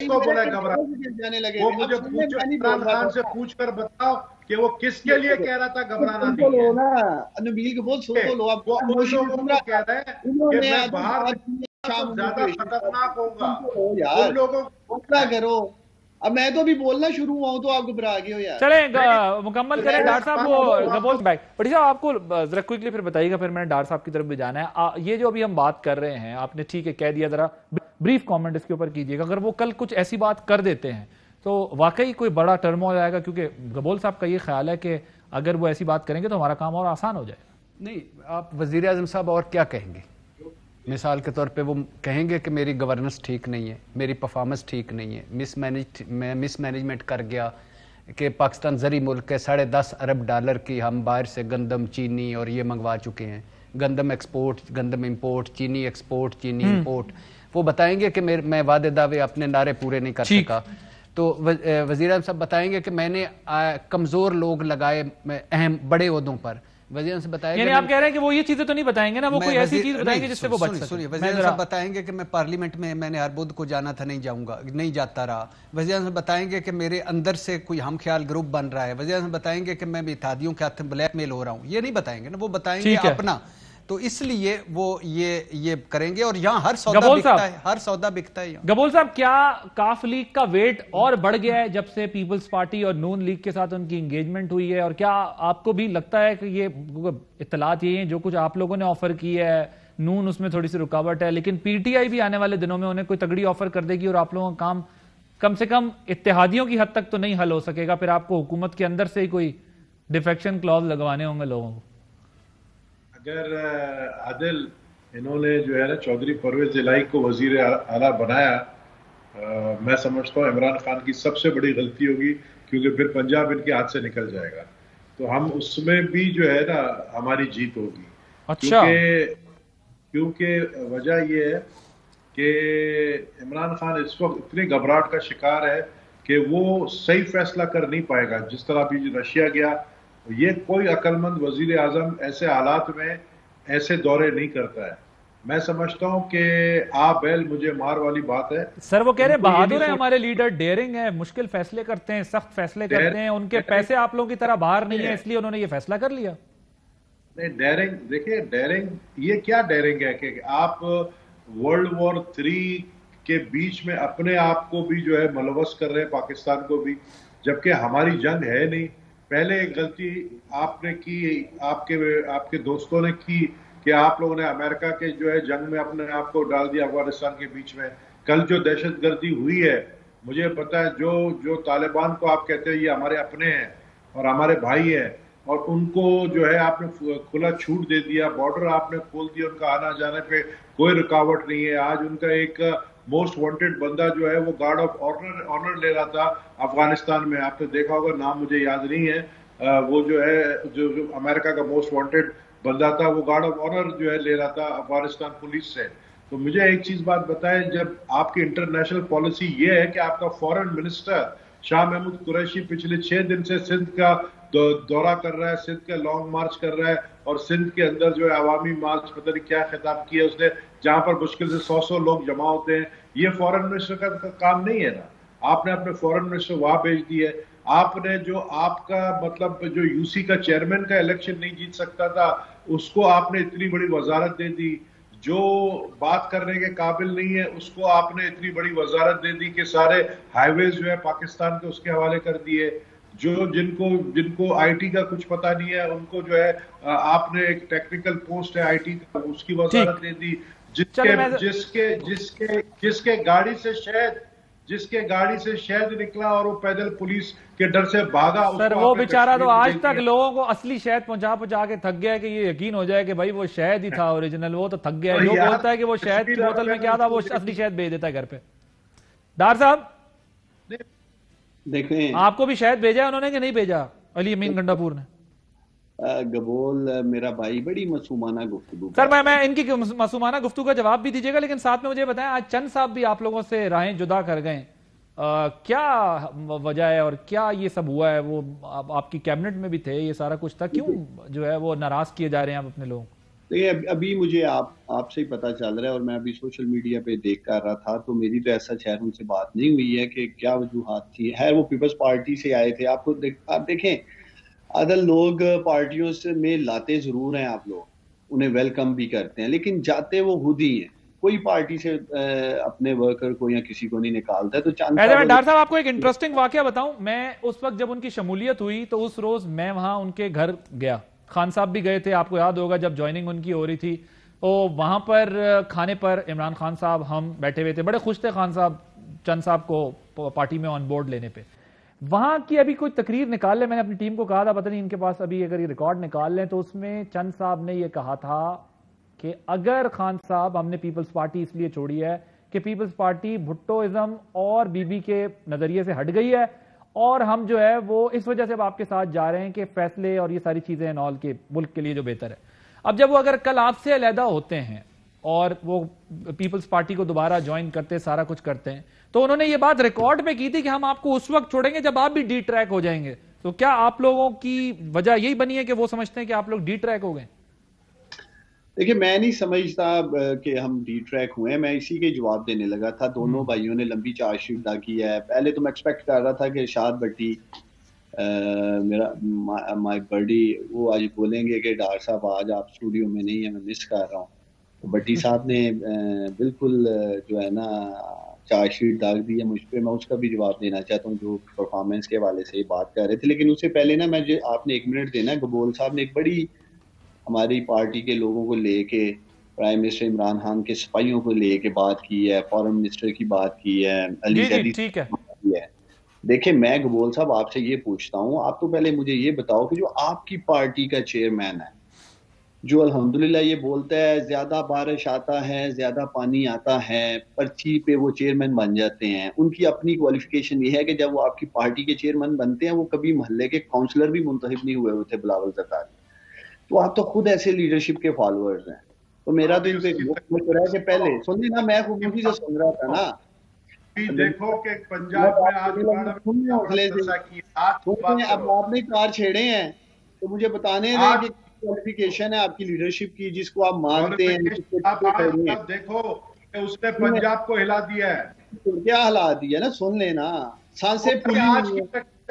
को बोला है घबरा? जाने लगे वो थे। मुझे अब सुनने पूछो, मैं नहीं बोल इमरान रहा खान से था। पूछ कर बताओ कि वो किसके लिए कह रहा था घबराना सुन तो नहीं लो है। ना, नबील को बोल, सुन तो लो। अब वो उन खामोशी में लोगों सुन को रहा कह था। रहे हैं कि उन्होंने मैं आज बाहर बात की निकलूंगा शाम तो ज्यादा इमिग्रेशन खतरनाक साहब, होगा। सुन तो लो उन यार, लोगों बोलना को करो। अब मैं तो भी बोलना शुरू हुआ हूं तो आप घबरा गए हो यार। चले नहीं, मुकम्मल करें मैं डॉक्टर साहब वो आप गबोल लोग भाई। पटी साहब आपको जरा क्विकली फिर बताइएगा, फिर मैंने डॉक्टर साहब की तरफ भी जाना है। ये जो अभी हम बात कर रहे हैं, आपने ठीक है कह दिया, जरा ब्रीफ कमेंट इसके ऊपर कीजिएगा। अगर वो कल कुछ ऐसी बात कर देते हैं तो वाकई कोई बड़ा टर्मोइल आएगा, क्योंकि गबोल साहब का ये ख्याल है कि अगर वो ऐसी बात करेंगे तो हमारा काम और आसान हो जाए। नहीं, आप वज़ीर आज़म साहब और क्या कहेंगे? मिसाल के तौर पे वो कहेंगे कि मेरी गवर्नेंस ठीक नहीं है, मेरी परफॉर्मेंस ठीक नहीं है, मैं मिसमैनेजमेंट कर गया, कि पाकिस्तान ज़री मुल्क है, $10.5 अरब की हम बाहर से गंदम, चीनी और ये मंगवा चुके हैं। गंदम एक्सपोर्ट, गंदम इंपोर्ट, चीनी एक्सपोर्ट, चीनी इंपोर्ट। वो बताएंगे कि मैं वादे दावे अपने नारे पूरे नहीं कर सका। तो वज़ीर आज़म साहब बताएंगे कि मैंने कमज़ोर लोग लगाए अहम बड़े ओहदों पर। वज़ीर से बताएंगे, यानी आप कह रहे हैं कि वो ये चीजें तो नहीं बताएंगे ना, वो कोई ऐसी चीज बताएंगे जिससे वो बच सके। सुनिए, वज़ीर साहब बताएंगे कि मैं पार्लियामेंट में मैंने हर बुध को जाना था, नहीं जाऊंगा, नहीं जाता रहा। वज़ीर साहब बताएंगे कि मेरे अंदर से कोई हम ख्याल ग्रुप बन रहा है। वज़ीर साहब बताएंगे कि मैं इत्तेहादियों के हाथ में ब्लैकमेल हो रहा हूँ। ये नहीं बताएंगे ना, वो बताएंगे अपना। तो इसलिए वो ये करेंगे। और यहाँ हर सौदा बिकता है, हर सौदा बिकता है। गबोल साहब, क्या काफ लीग का वेट और बढ़ गया है जब से पीपल्स पार्टी और नून लीग के साथ उनकी एंगेजमेंट हुई है? और क्या आपको भी लगता है कि ये इत्तलात ये हैं, जो कुछ आप लोगों ने ऑफर की है, नून उसमें थोड़ी सी रुकावट है, लेकिन पीटीआई भी आने वाले दिनों में उन्हें कोई तगड़ी ऑफर कर देगी और आप लोगों का काम कम से कम इत्तेहादियों की हद तक तो नहीं हल हो सकेगा, फिर आपको हुकूमत के अंदर से ही कोई डिफेक्शन क्लॉज लगवाने होंगे लोगों को? अगर आदिल इन्होंने जो है ना चौधरी परवेज इलाही को वजीर आला बनाया, मैं समझता हूँ इमरान खान की सबसे बड़ी गलती होगी, क्योंकि फिर पंजाब इनके हाथ से निकल जाएगा। तो हम उसमें भी जो है ना हमारी जीत होगी। अच्छा। क्योंकि वजह यह है कि इमरान खान इस वक्त इतनी घबराहट का शिकार है कि वो सही फैसला कर नहीं पाएगा। जिस तरह अभी रशिया गया, ये कोई अक्लमंद वजीर आजम ऐसे हालात में ऐसे दौरे नहीं करता है। मैं समझता हूं कि आ बैल मुझे मार वाली बात है। सर वो कह रहे हैं बहादुर है हमारे लीडर, डेयरिंग है, मुश्किल फैसले करते हैं, सख्त फैसले करते हैं, उनके पैसे आप लोगों की तरह बाहर नहीं है, इसलिए उन्होंने ये फैसला कर लिया। नहीं, डेयरिंग देखिए, डेयरिंग ये क्या डेयरिंग है कि आप वर्ल्ड वॉर 3 के बीच में अपने आप को भी जो है मुलवस कर रहे हैं, पाकिस्तान को भी, जबकि हमारी जंग है नहीं। पहले एक गलती आपने की, आपके दोस्तों ने की कि आप लोगों ने अमेरिका के जो है जंग में अपने आप को डाल दिया अफगानिस्तान के बीच में। कल जो दहशतगर्दी हुई है, मुझे पता है, जो तालिबान को आप कहते हैं ये हमारे अपने हैं और हमारे भाई हैं, और उनको जो है आपने खुला छूट दे दिया, बॉर्डर आपने खोल दिया, उनका आना जाने पे कोई रुकावट नहीं है। आज उनका एक मोस्ट वांटेड बंदा जो है वो गार्ड ऑफ ऑनर ले रहा था अफगानिस्तान में, आपने देखा होगा, नाम मुझे याद नहीं है। वो जो है जो अमेरिका का मोस्ट वांटेड बंदा था, वो गार्ड ऑफ ऑनर जो है ले रहा था अफगानिस्तान पुलिस से। तो मुझे एक चीज बात बताएं, जब आपकी इंटरनेशनल पॉलिसी ये है कि आपका फॉरेन मिनिस्टर शाह महमूद कुरैशी पिछले 6 दिन से सिंध का दौरा कर रहा है, सिंध का लॉन्ग मार्च कर रहा है, और सिंध के अंदर जो है अवामी मार्च पता नहीं क्या खिताब किया उसने, जहां पर मुश्किल से 100 लोग जमा होते हैं। ये फॉरेन मिनिस्टर का काम नहीं है ना। आपने अपने फॉरेन मिनिस्टर वहां भेज दिए। आपने जो आपका मतलब जो यूसी का चेयरमैन का इलेक्शन नहीं जीत सकता था, उसको आपने इतनी बड़ी वजारत दे दी। जो बात करने के काबिल नहीं है, उसको आपने इतनी बड़ी वजारत दे दी कि सारे हाईवेज जो है पाकिस्तान के उसके हवाले कर दिए। जो जिनको आईटी का कुछ पता नहीं है, उनको जो है आपने एक टेक्निकल पोस्ट है आईटी का, उसकी वजारत दे दी। जिसके गाड़ी से शहद निकला और वो पैदल पुलिस के डर से भागा। सर वो बेचारा तो आज तक लोगों को असली शहद पहुंचा के थक गया है कि ये यकीन हो जाए कि भाई वो शहद ही था ओरिजिनल। वो तो थक गया है, जो बोलता है कि वो शहद की बोतल में क्या था, वो असली शहद भेज देता है घर पे। डार साहब देखें, आपको भी शहद भेजा है उन्होंने कि नहीं भेजा अली अमीन गंडापुर ने? गबोल मेरा भाई बड़ी मासूमाना गुफ्तगू। सर मैं इनकी मासूमाना गुफ्तगू का जवाब भी दीजिएगा, लेकिन साथ में मुझे बताएं, आज चंद साहब भी आप लोगों से राहें जुदा कर गए, क्या वजह है और क्या ये सब हुआ है? वो आपकी कैबिनेट में भी थे, ये सारा कुछ था, क्यों जो है वो नाराज किए जा रहे हैं आप अपने लोगों को? देखिए अभी मुझे आपसे ही पता चल रहा है, और मैं अभी सोशल मीडिया पे देख कर रहा था, तो मेरी तो ऐसा खैर उनसे बात नहीं हुई है कि क्या वजूहात थी। है वो पीपल्स पार्टी से आए थे, आप देखें अदर लोग पार्टियों से में लाते जरूर हैं, आप लोग उन्हें वेलकम भी करते हैं, लेकिन जाते वो खुद ही हैं। कोई पार्टी से अपने वर्कर को या किसी को नहीं निकालता है। तो मैं डॉक्टर साहब आपको एक इंटरेस्टिंग वाकया बताऊं। मैं उस वक्त जब उनकी शमूलियत हुई तो उस रोज मैं वहां उनके घर गया, खान साहब भी गए थे, आपको याद होगा जब ज्वाइनिंग उनकी हो रही थी। तो वहां पर खाने पर इमरान खान साहब हम बैठे हुए थे, बड़े खुश थे खान साहब चंद साहब को पार्टी में ऑन बोर्ड लेने पे। वहां की अभी कोई तकरीर निकाल ले, मैंने अपनी टीम को कहा था, पता नहीं इनके पास अभी अगर ये रिकॉर्ड निकाल लें, तो उसमें चंद साहब ने ये कहा था कि अगर खान साहब, हमने पीपल्स पार्टी इसलिए छोड़ी है कि पीपल्स पार्टी भुट्टोइज्म और बीबी के नजरिए से हट गई है, और हम जो है वो इस वजह से अब आपके साथ जा रहे हैं कि फैसले और ये सारी चीजें नॉल के मुल्क के लिए जो बेहतर है। अब जब वो अगर कल आपसे अलहदा होते हैं और वो पीपल्स पार्टी को दोबारा ज्वाइन करते, सारा कुछ करते हैं, तो उन्होंने ये बात रिकॉर्ड में की थी कि हम आपको उस वक्त छोड़ेंगे जब आप भी डी ट्रैक हो जाएंगे। तो क्या आप लोगों की वजह यही बनी है कि वो समझते हैं कि आप लोग डी ट्रैक हो गए? देखिए मैं नहीं समझता कि हम डी ट्रैक हुए हैं, मैं इसी के जवाब देने लगा था। दोनों भाइयों ने लंबी चार्जशीट अदा की है। पहले तो मैं एक्सपेक्ट कर रहा था कि शाद भट्टी मेरा माय बर्डी वो आज बोलेंगे कि डॉक्टर साहब आज आप स्टूडियो में नहीं है, मैं मिस कर रहा हूँ। तो भट्टी साहब ने बिल्कुल जो है ना चार्जशीट दाग दी है मुझ पर। मैं उसका भी जवाब देना चाहता हूँ जो परफॉर्मेंस के हवाले से बात कर रहे थे। लेकिन उससे पहले ना मैं आपने 1 मिनट देना है। गबोल साहब ने एक बड़ी हमारी पार्टी के लोगों को लेके, प्राइम मिनिस्टर इमरान खान के सिपाहियों को लेके बात की है, फॉरेन मिनिस्टर की बात की है, अली ठीक है। देखिए मैं गबोल साहब आपसे ये पूछता हूँ, आप तो पहले मुझे ये बताओ कि जो आपकी पार्टी का चेयरमैन है, जो अल्हम्दुलिल्लाह ये बोलता है ज्यादा बारिश आता है, ज्यादा पानी आता है, पर्ची पे वो चेयरमैन बन जाते हैं, उनकी अपनी क्वालिफिकेशन ये है कि जब वो आपकी पार्टी के चेयरमैन बनते हैं वो कभी मोहल्ले के काउंसलर भी मुंतखब नहीं हुए होते बिलावल जरदारी। तो आप तो खुद ऐसे लीडरशिप के फॉलोअर्स हैं। तो मेरा तो इनसे मशवरा है कि पहले सुनिए ना, मैं खूबी से सुन रहा था ना। देखो कि पंजाब में आज अब आपने कार छेड़े हैं, तो मुझे बताने दें कि क्वालिफिकेशन है आपकी लीडरशिप की जिसको आप मानते हैं। देखो उसने पंजाब को हिला दिया है। तो क्या हिला दिया ना, सुन लेना, सांसें फूली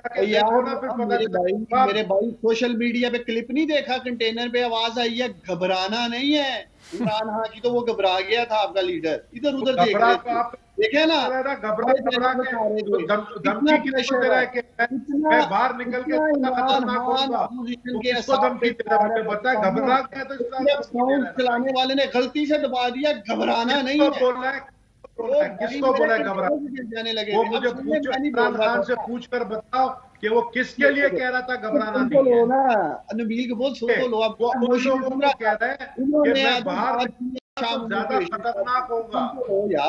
मेरे भाई सोशल मीडिया पे क्लिप नहीं देखा, कंटेनर पे आवाज आई है, घबराना नहीं है। इमरान खान की तो वो घबरा गया था आपका लीडर, इधर उधर देखे ना, बाहर निकल चलाने वाले ने गलती से दबा दिया, घबराना नहीं है। किसको बोला घबराने लगे? वो मुझे इमरान खान से पूछ कर बताओ कि वो किसके लिए कह रहा था घबराना नहीं है। ना नबील बहुत सुन लो, आप वो उन लोगों को कह रहे हैं कि मैं बाहर ज्यादा खतरनाक होगा।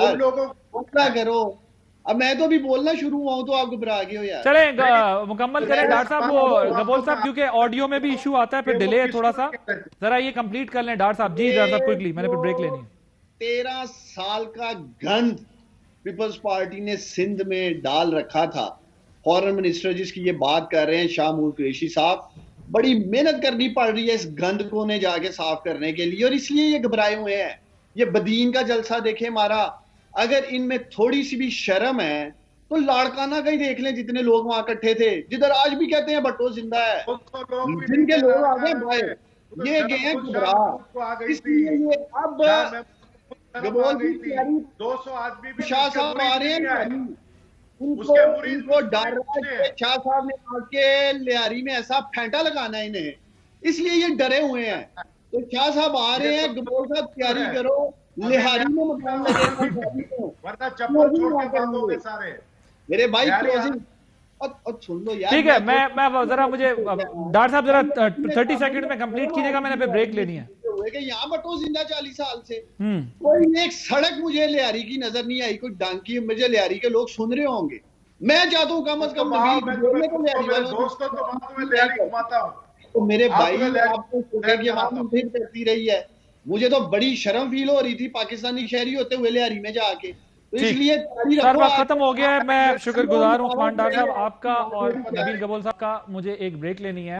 उन लोगों को क्या करो, अब मैं तो भी बोलना शुरू हुआ हूं तो आप घबरा गए हो यार। चले मुकम्मल करें डॉक्टर साहब, वो गबोल साहब क्योंकि ऑडियो में भी इशू आता है, फिर डिले है थोड़ा सा, जरा ये कंप्लीट कर लें डॉक्टर साहब। जी डॉक्टर साहब क्विकली, मैंने फिर ब्रेक लेनी है। 13 साल का गंद पीपल्स पार्टी ने सिंध में डाल रखा था। फॉरेन मिनिस्टर जिसकी ये बात कर रहे हैं शाह महमूद कुरैशी साहब, बड़ी मेहनत करनी पड़ रही है इस गंद को ने जाके साफ करने के लिए, और इसलिए ये घबराए हुए हैं। ये बदीन का जलसा देखे हमारा, अगर इनमें थोड़ी सी भी शर्म है तो लाड़काना का ही देख लें, जितने लोग वहां इकट्ठे थे, जिधर आज भी कहते हैं भट्टो जिंदा है, जिनके लोग आ गए भाई, ये गए हैं घबरा। इसलिए ये अब गबोल की तैयारी 200 आदमी भी शाह साहब आ रहे हैं, उनको डर रहा है शाह साहब ने आके लिहारी में ऐसा फेंटा लगाना है इन्हें, इसलिए ये डरे हुए हैं। तो शाह साहब आ रहे हैं, गबोल साहब तैयारी करो, लिहारी में मकान लगे वरना चप्पल छोड़ के भागोगे सारे मेरे भाई। क्लोजिंग और सुन लो यार, ठीक है, मैं जरा मुझे डॉक्टर साहब जरा 30 सेकंड में कंप्लीट कीजिएगा, मैंने पे ब्रेक लेनी है। यहाँ बटो जिंदा 40 साल से कोई एक सड़क मुझे लिहारी की नजर नहीं आई, कोई डांकी मुझे लिहारी के लोग सुन रहे होंगे। मैं चाहता हूँ कम अज कम तो मेरे भाई आपको करती रही है, मुझे तो बड़ी शर्म फील हो रही थी पाकिस्तानी शहरी होते हुए लिहारी में जाके। तो इसलिए सर वक्त खत्म हो गया है। मैं शुक्रगुजार हूँ उस्मान डॉक्टर साहब आपका और नबील गबोल साहब का। मुझे एक ब्रेक लेनी है।